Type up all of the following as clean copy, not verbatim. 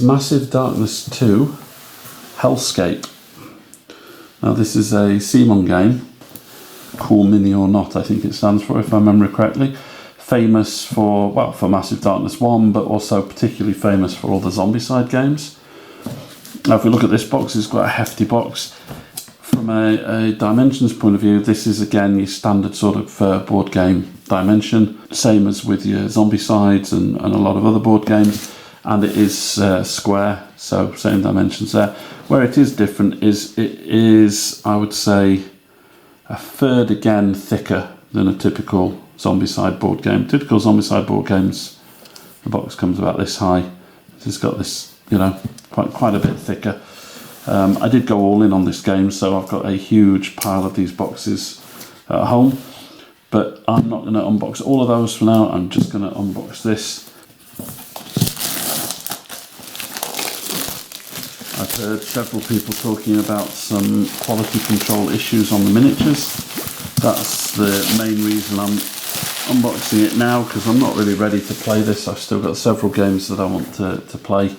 Massive Darkness 2 Hellscape. Now this is a CMON game, Cool Mini or Not I think it stands for, if I remember correctly. Famous for, well, for Massive Darkness 1, but also particularly famous for all the Zombicide games. Now if we look at this box, it's quite a hefty box. From a dimensions point of view, this is again your standard sort of board game dimension, same as with your Zombicides and a lot of other board games, and it is square, so same dimensions there. Where it is different is it is, I would say, a third again thicker than a typical Zombicide board game. Typical Zombicide board games, the box comes about this high. It's got this, you know, quite a bit thicker. I did go all in on this game, so I've got a huge pile of these boxes at home, but I'm not going to unbox all of those for now. I'm just going to unbox this. I've heard several people talking about some quality control issues on the miniatures. That's the main reason I'm unboxing it now, because I'm not really ready to play this. I've still got several games that I want to play.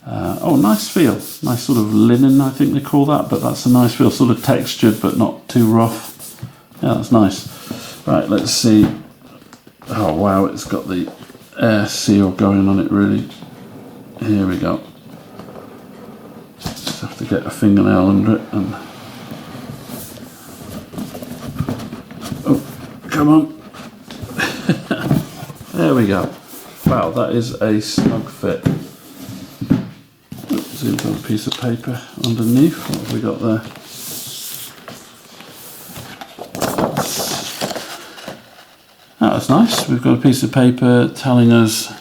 Oh, nice feel. Nice sort of linen, I think they call that, but that's a nice feel. Sort of textured, but not too rough. Yeah, that's nice. Right, let's see. Oh, wow, it's got the air seal going on it, really. Here we go. Just have to get a fingernail under it. And oh, come on. There we go. Wow, that is a snug fit. We've got a piece of paper underneath. What have we got there? That's nice. We've got a piece of paper telling us,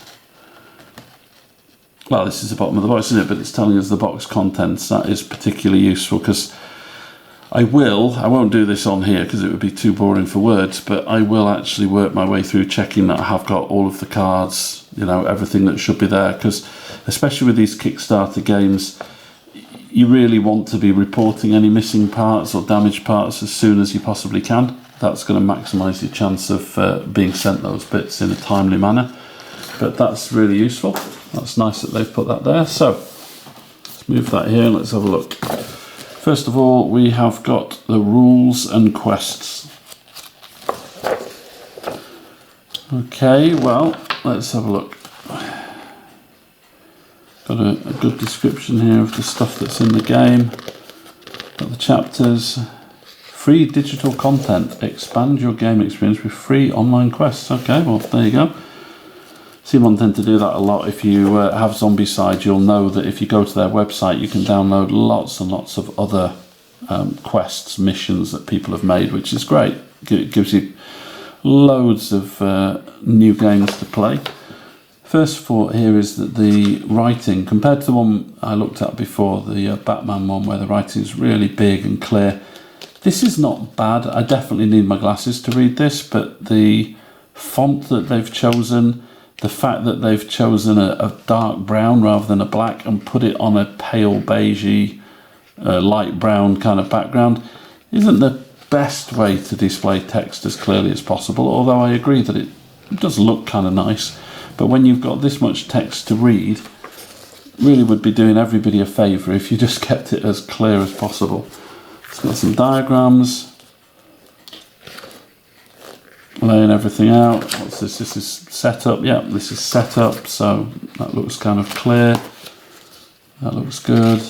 well, this is the bottom of the box, isn't it? But it's telling us the box contents. That is particularly useful, because I won't do this on here because it would be too boring for words, but I will actually work my way through checking that I have got all of the cards, you know, everything that should be there, because especially with these Kickstarter games, you really want to be reporting any missing parts or damaged parts as soon as you possibly can. That's going to maximise your chance of being sent those bits in a timely manner. But that's really useful. That's nice that they've put that there. So let's move that here and let's have a look. First of all, we have got the rules and quests. Okay, well, let's have a look. Got a good description here of the stuff that's in the game. Got the chapters. Free digital content. Expand your game experience with free online quests. Okay, well, there you go. CMON tend to do that a lot. If you have Zombicide, you'll know that if you go to their website, you can download lots and lots of other quests, missions that people have made, which is great. It gives you loads of new games to play. First thought here is that the writing, compared to the one I looked at before, the Batman one, where the writing is really big and clear, this is not bad. I definitely need my glasses to read this, but the font that they've chosen, the fact that they've chosen a dark brown rather than a black and put it on a pale beigey, light brown kind of background, isn't the best way to display text as clearly as possible, although I agree that it does look kind of nice. But when you've got this much text to read, really would be doing everybody a favour if you just kept it as clear as possible. It's got some diagrams, laying everything out. What's this? This is setup. Yeah, this is setup, so that looks kind of clear. That looks good.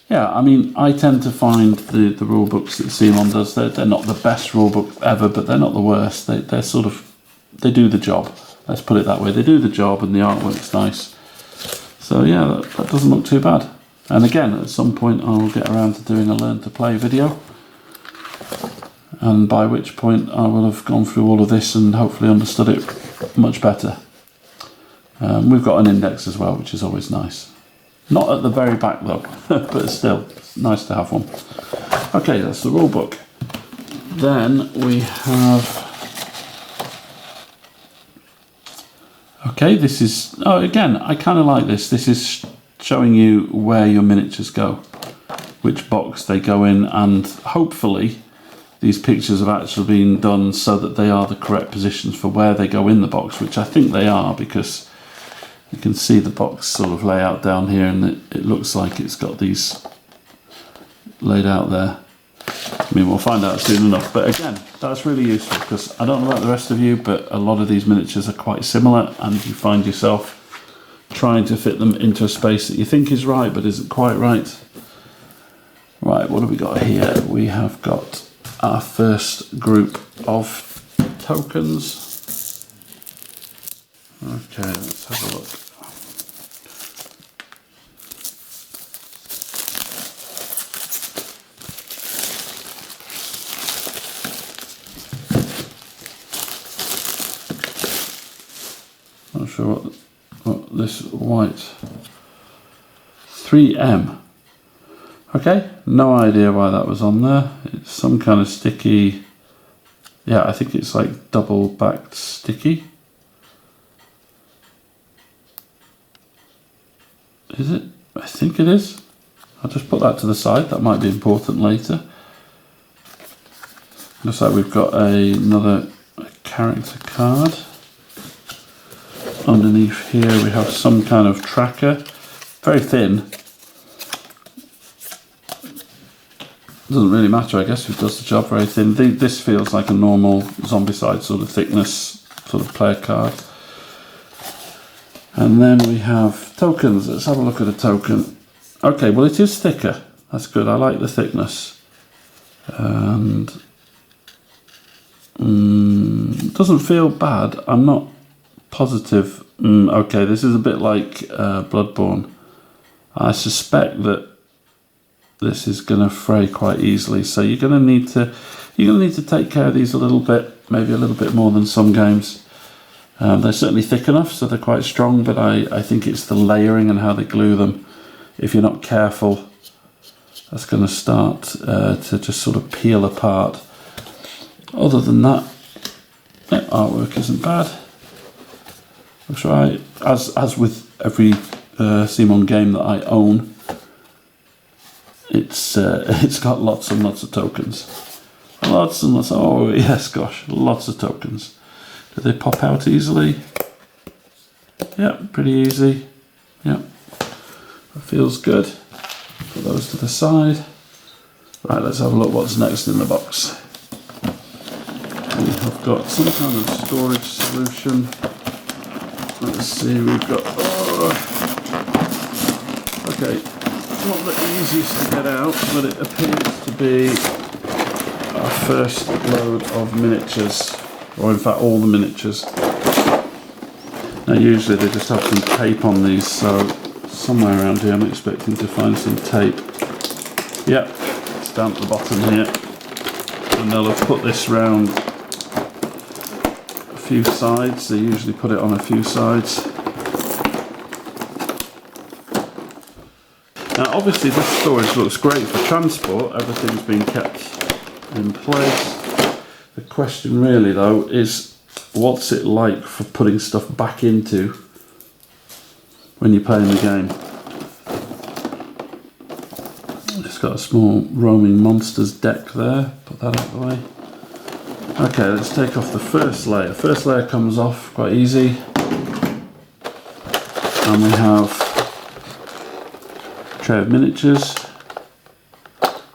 Yeah, I mean, I tend to find the rule books that CMON does, they're not the best rule book ever, but they're not the worst. They're sort of, they do the job. Let's put it that way. They do the job and the artwork's nice. So yeah, that doesn't look too bad. And again, at some point I'll get around to doing a learn to play video. And by which point I will have gone through all of this and hopefully understood it much better. We've got an index as well, which is always nice. Not at the very back though, but still, it's nice to have one. Okay, that's the rule book. Then we have... Okay, this is... Oh, again, I kind of like this. This is showing you where your miniatures go, which box they go in, and hopefully these pictures have actually been done so that they are the correct positions for where they go in the box, which I think they are, because can see the box sort of layout down here, and it looks like it's got these laid out there. I mean, we'll find out soon enough, but again, that's really useful because I don't know about the rest of you, but a lot of these miniatures are quite similar, and you find yourself trying to fit them into a space that you think is right but isn't quite right. Right, what have we got here? We have got our first group of tokens. Okay, let's have a look. Not sure what this white 3M. Okay, no idea why that was on there. It's some kind of sticky. Yeah, I think it's like double backed sticky. Is it? I think it is. I'll just put that to the side. That might be important later. Looks like we've got another character card. Underneath here we have some kind of tracker. Very thin. Doesn't really matter, I guess, if it does the job. Very thin. This feels like a normal Zombicide sort of thickness sort of player card. And then we have tokens. Let's have a look at a token. Okay, well it is thicker. That's good. I like the thickness. And it doesn't feel bad. I'm not positive. Okay, this is a bit like Bloodborne. I suspect that this is going to fray quite easily. So you're going to need to take care of these a little bit, maybe a little bit more than some games. They're certainly thick enough, so they're quite strong, but I think it's the layering and how they glue them. If you're not careful, that's going to start to just sort of peel apart. Other than that, the artwork isn't bad. I'll try, as with every CMON game that I own, it's got lots and lots of tokens. Lots and lots, oh yes, gosh, lots of tokens. Do they pop out easily? Yeah, pretty easy. Yeah, that feels good. Put those to the side. Right, let's have a look what's next in the box. We have got some kind of storage solution. Let's see, we've got, okay, not the easiest to get out, but it appears to be our first load of miniatures. Or in fact all the miniatures. Now usually they just have some tape on these, so somewhere around here I'm expecting to find some tape. Yep, it's down at the bottom here. And they'll have put this round a few sides. They usually put it on a few sides. Now obviously this storage looks great for transport, everything's been kept in place. The question really though is, what's it like for putting stuff back into when you're playing the game? It's got a small Roaming Monsters deck there, put that out of the way. Okay, let's take off the first layer. First layer comes off quite easy. And we have a tray of miniatures.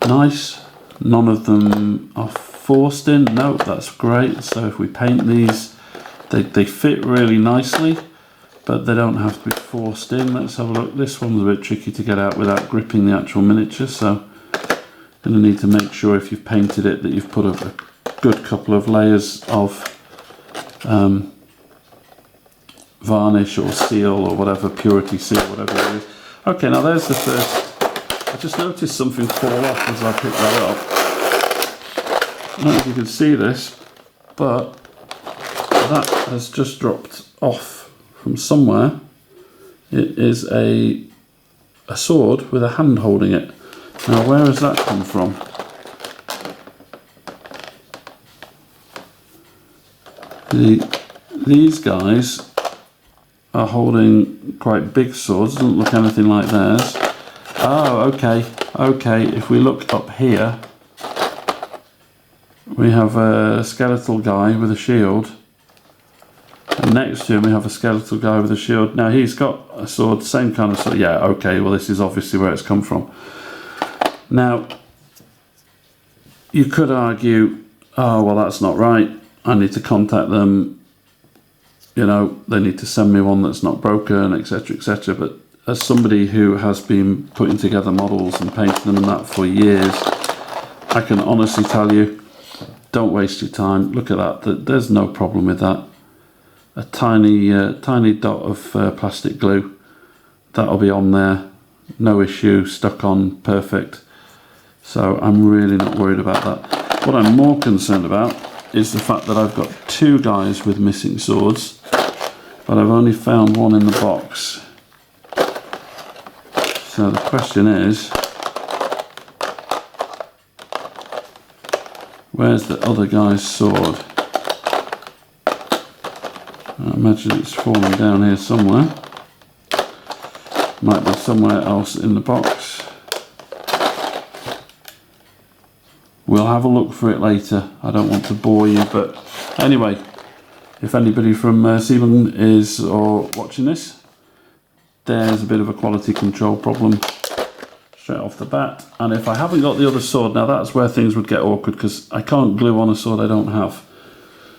Nice. None of them are forced in. No, that's great. So if we paint these, they fit really nicely, but they don't have to be forced in. Let's have a look. This one's a bit tricky to get out without gripping the actual miniature, so you're going to need to make sure if you've painted it that you've put a good couple of layers of varnish or seal or whatever, purity seal, whatever it is. Okay, now there's the first. I just noticed something fall off as I picked that up. I don't know if you can see this, but that has just dropped off from somewhere. It is a sword with a hand holding it. Now where has that come from? These guys are holding quite big swords, doesn't look anything like theirs. Oh, okay, if we look up here, we have a skeletal guy with a shield. And next to him we have a skeletal guy with a shield. Now he's got a sword, same kind of sword. Yeah, okay, well this is obviously where it's come from. Now, you could argue, oh, well that's not right. I need to contact them. You know, they need to send me one that's not broken, etc., etc. But as somebody who has been putting together models and painting them and that for years, I can honestly tell you, don't waste your time. Look at that. There's no problem with that. A tiny dot of plastic glue. That'll be on there. No issue. Stuck on. Perfect. So I'm really not worried about that. What I'm more concerned about is the fact that I've got two guys with missing swords, but I've only found one in the box. So the question is, where's the other guy's sword? I imagine it's fallen down here somewhere. Might be somewhere else in the box. We'll have a look for it later. I don't want to bore you, but anyway, if anybody from CMON is or watching this, there's a bit of a quality control problem straight off the bat. And if I haven't got the other sword, now that's where things would get awkward, because I can't glue on a sword I don't have.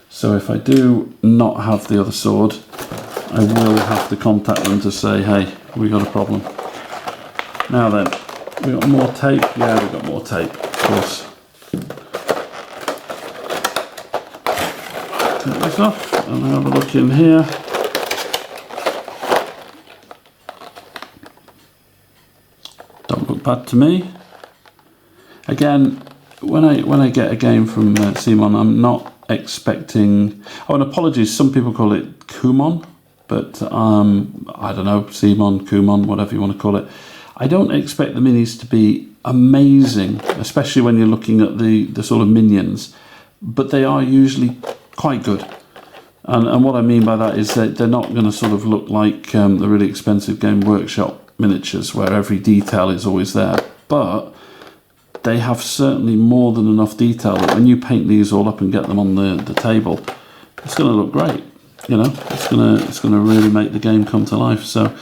So if I do not have the other sword, I will have to contact them to say, hey, we got a problem. Now then, we got more tape? Yeah, we got more tape, of course. Take this off and have a look in here. Don't look bad to me. Again, when I get a game from CMON, I'm not expecting. Oh, and apologies, some people call it Kumon, but I don't know, CMON, Kumon, whatever you want to call it. I don't expect the minis to be amazing, especially when you're looking at the sort of minions, but they are usually quite good. And what I mean by that is that they're not going to sort of look like the really expensive Game Workshop miniatures where every detail is always there, but they have certainly more than enough detail that when you paint these all up and get them on the table, it's going to look great. You know, it's going to really make the game come to life. So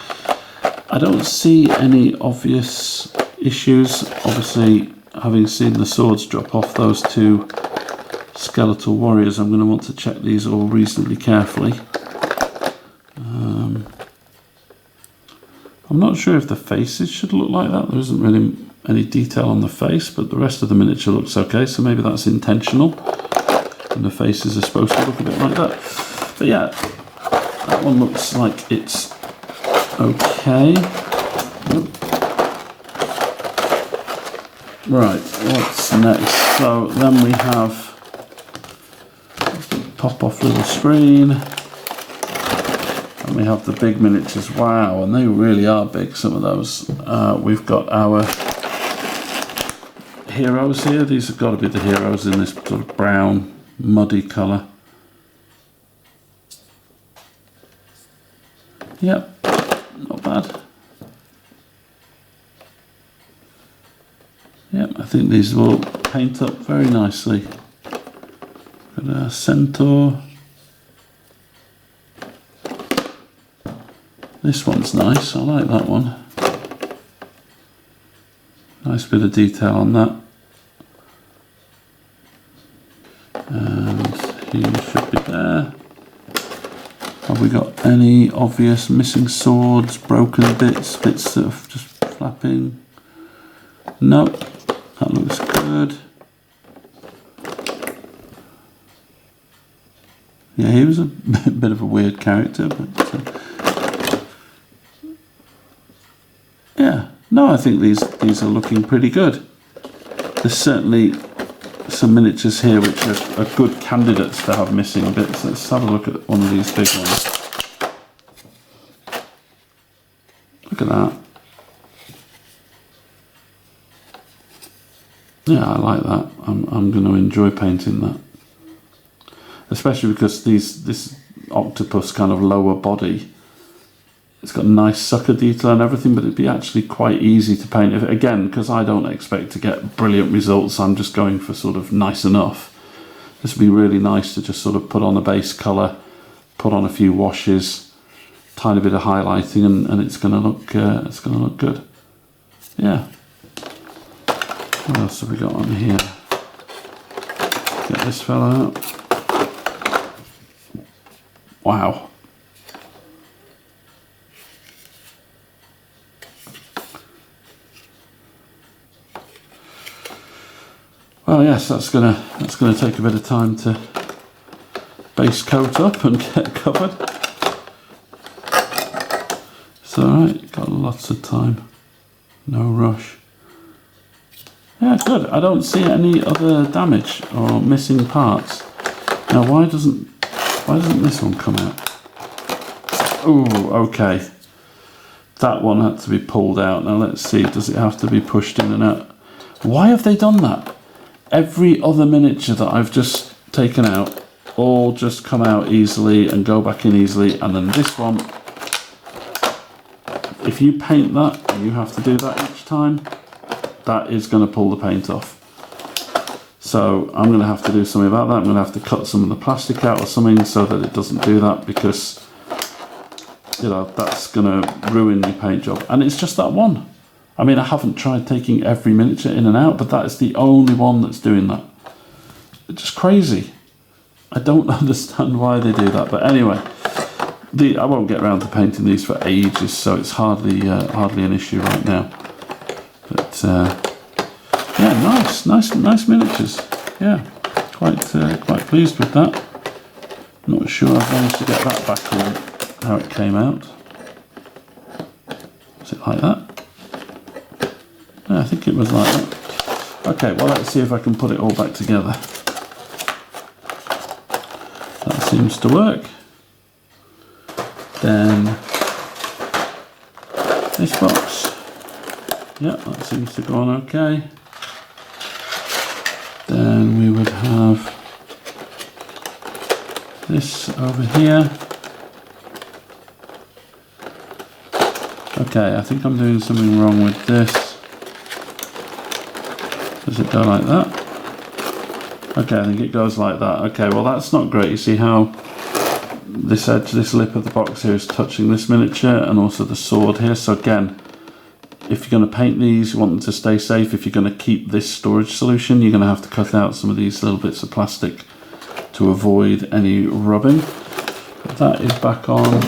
I don't see any obvious issues. Obviously, having seen the swords drop off those two skeletal warriors, I'm going to want to check these all reasonably carefully. I'm not sure if the faces should look like that. There isn't really any detail on the face, but the rest of the miniature looks okay, so maybe that's intentional and the faces are supposed to look a bit like that. But yeah, that one looks like it's okay. Right, what's next? So then we have pop off little screen, and we have the big miniatures. Wow, and they really are big, some of those. We've got our heroes here. These have got to be the heroes in this sort of brown muddy colour. Yep, not bad. Yep, I think these will paint up very nicely. Got a centaur. This one's nice, I like that one. Nice bit of detail on that. And he should be there. Have we got any obvious missing swords, broken bits that are just flapping? No, that looks good. Yeah, he was a bit of a weird character, but yeah, no, I think these are looking pretty good. There's certainly some miniatures here which are good candidates to have missing bits. Let's have a look at one of these big ones. Look at that. Yeah, I like that. I'm going to enjoy painting that. Especially because this octopus kind of lower body, it's got nice sucker detail and everything, but it'd be actually quite easy to paint. Again, because I don't expect to get brilliant results, I'm just going for sort of nice enough. This would be really nice to just sort of put on a base colour, put on a few washes, tiny bit of highlighting, and it's going to look good. Yeah. What else have we got on here? Get this fella out. Wow. Well, yes, that's gonna take a bit of time to base coat up and get covered. It's alright, got lots of time. No rush. Yeah, good. I don't see any other damage or missing parts. Now, why doesn't this one come out? Oh, okay. That one had to be pulled out. Now let's see, does it have to be pushed in and out? Why have they done that? Every other miniature that I've just taken out all just come out easily and go back in easily, and then this one, if you paint that and you have to do that each time, that is going to pull the paint off. So I'm going to have to do something about that. I'm going to have to cut some of the plastic out or something so that it doesn't do that, because you know that's going to ruin your paint job. And it's just that one. I mean, I haven't tried taking every miniature in and out, but that is the only one that's doing that. It's just crazy. I don't understand why they do that, but anyway, I won't get around to painting these for ages, so it's hardly an issue right now. But yeah, nice miniatures. Yeah, quite pleased with that. Not sure I've managed to get that back on how it came out. Is it like that? Yeah, I think it was like that. Okay, well, let's see if I can put it all back together. That seems to work. Then this box. Yeah, that seems to go on okay. Then we would have this over here. Okay, I think I'm doing something wrong with this. Does it go like that? Okay, I think it goes like that. Okay, well that's not great. You see how this edge, this lip of the box here is touching this miniature, and also the sword here. So again, if you're going to paint these, you want them to stay safe. If you're going to keep this storage solution, you're going to have to cut out some of these little bits of plastic to avoid any rubbing. But that is back on.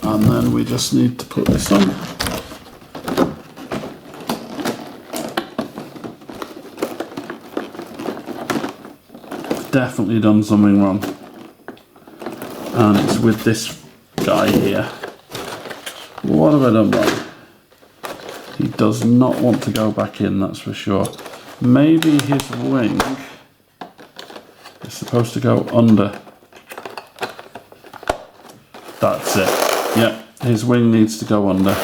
And then we just need to put this on. Definitely done something wrong, and it's with this guy here. What have I done wrong? He does not want to go back in, that's for sure. Maybe his wing is supposed to go under. That's it. Yep, his wing needs to go under.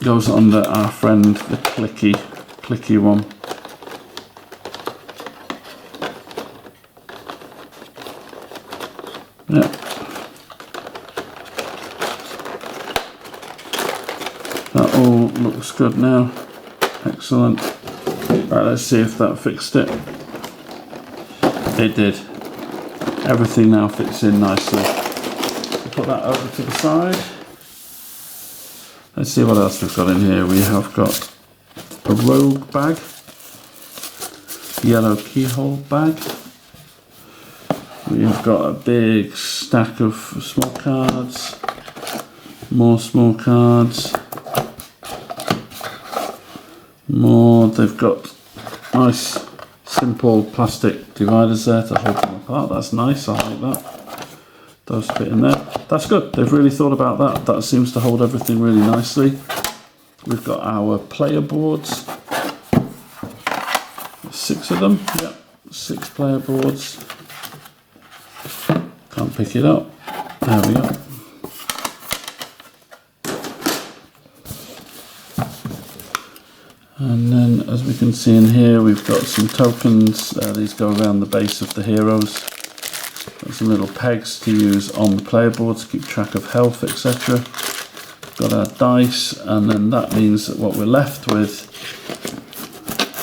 Goes under our friend the clicky one. Yeah. That all looks good now. Excellent. Right, let's see if that fixed it. It did. Everything now fits in nicely. So put that over to the side. Let's see what else we've got in here. We have got a rogue bag, yellow keyhole bag. We've got a big stack of small cards, more small cards, more. They've got nice simple plastic dividers there to hold them apart. That's nice, I like that. Those fit in there. That's good, they've really thought about that. That seems to hold everything really nicely. We've got our player boards, 6 of them, yeah, 6 player boards. Can't pick it up. There we go. And then, as we can see in here, we've got some tokens. These go around the base of the heroes. Got some little pegs to use on the player board to keep track of health, etc. Got our dice, and then that means that what we're left with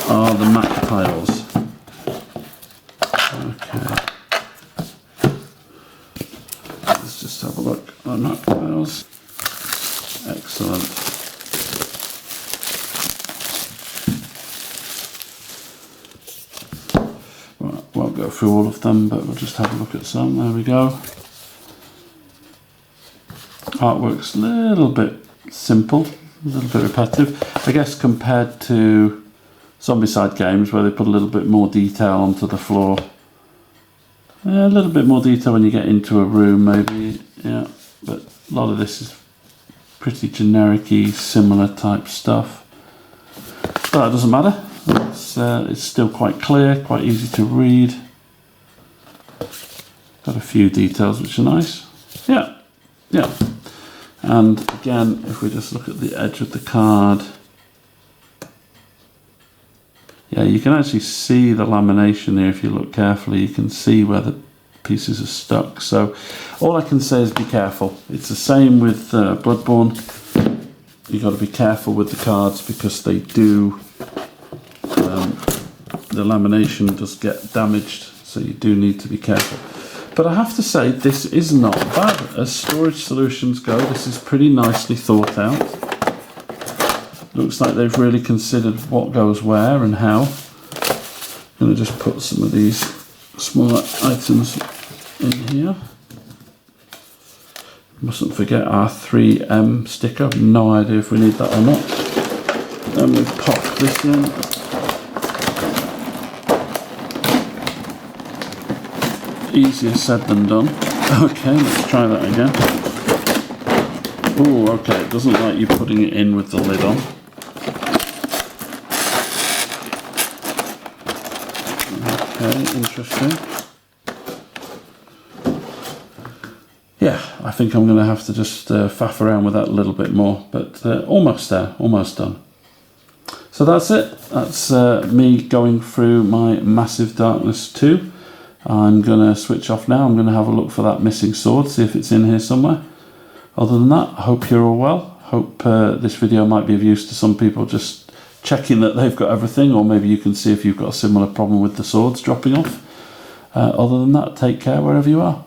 are the map tiles. just have a look on that files. Excellent. Right, won't go through all of them, but we'll just have a look at some. There we go. Artwork's a little bit simple, a little bit repetitive. I guess compared to Zombicide games where they put a little bit more detail onto the floor. A little bit more detail when you get into a room maybe, yeah. But a lot of this is pretty generic-y, similar type stuff. But that doesn't matter. It's still quite clear, quite easy to read. Got a few details which are nice. Yeah, yeah. And again, if we just look at the edge of the card, yeah, you can actually see the lamination there if you look carefully. You can see where the pieces are stuck. So all I can say is be careful. It's the same with Bloodborne. You've got to be careful with the cards because they do, the lamination does get damaged. So you do need to be careful. But I have to say, this is not bad. As storage solutions go, this is pretty nicely thought out. Looks like they've really considered what goes where and how. I'm going to just put some of these smaller items in here. Mustn't forget our 3M sticker. No idea if we need that or not. Then we pop this in. Easier said than done. Okay, let's try that again. Oh, okay, it doesn't like you putting it in with the lid on. Okay, interesting. Yeah, I think I'm going to have to just faff around with that a little bit more, but almost there, almost done. So that's it. That's me going through my Massive Darkness 2. I'm going to switch off now. I'm going to have a look for that missing sword, see if it's in here somewhere. Other than that, I hope you're all well. Hope this video might be of use to some people just checking that they've got everything, or maybe you can see if you've got a similar problem with the swords dropping off. Other than that, take care wherever you are.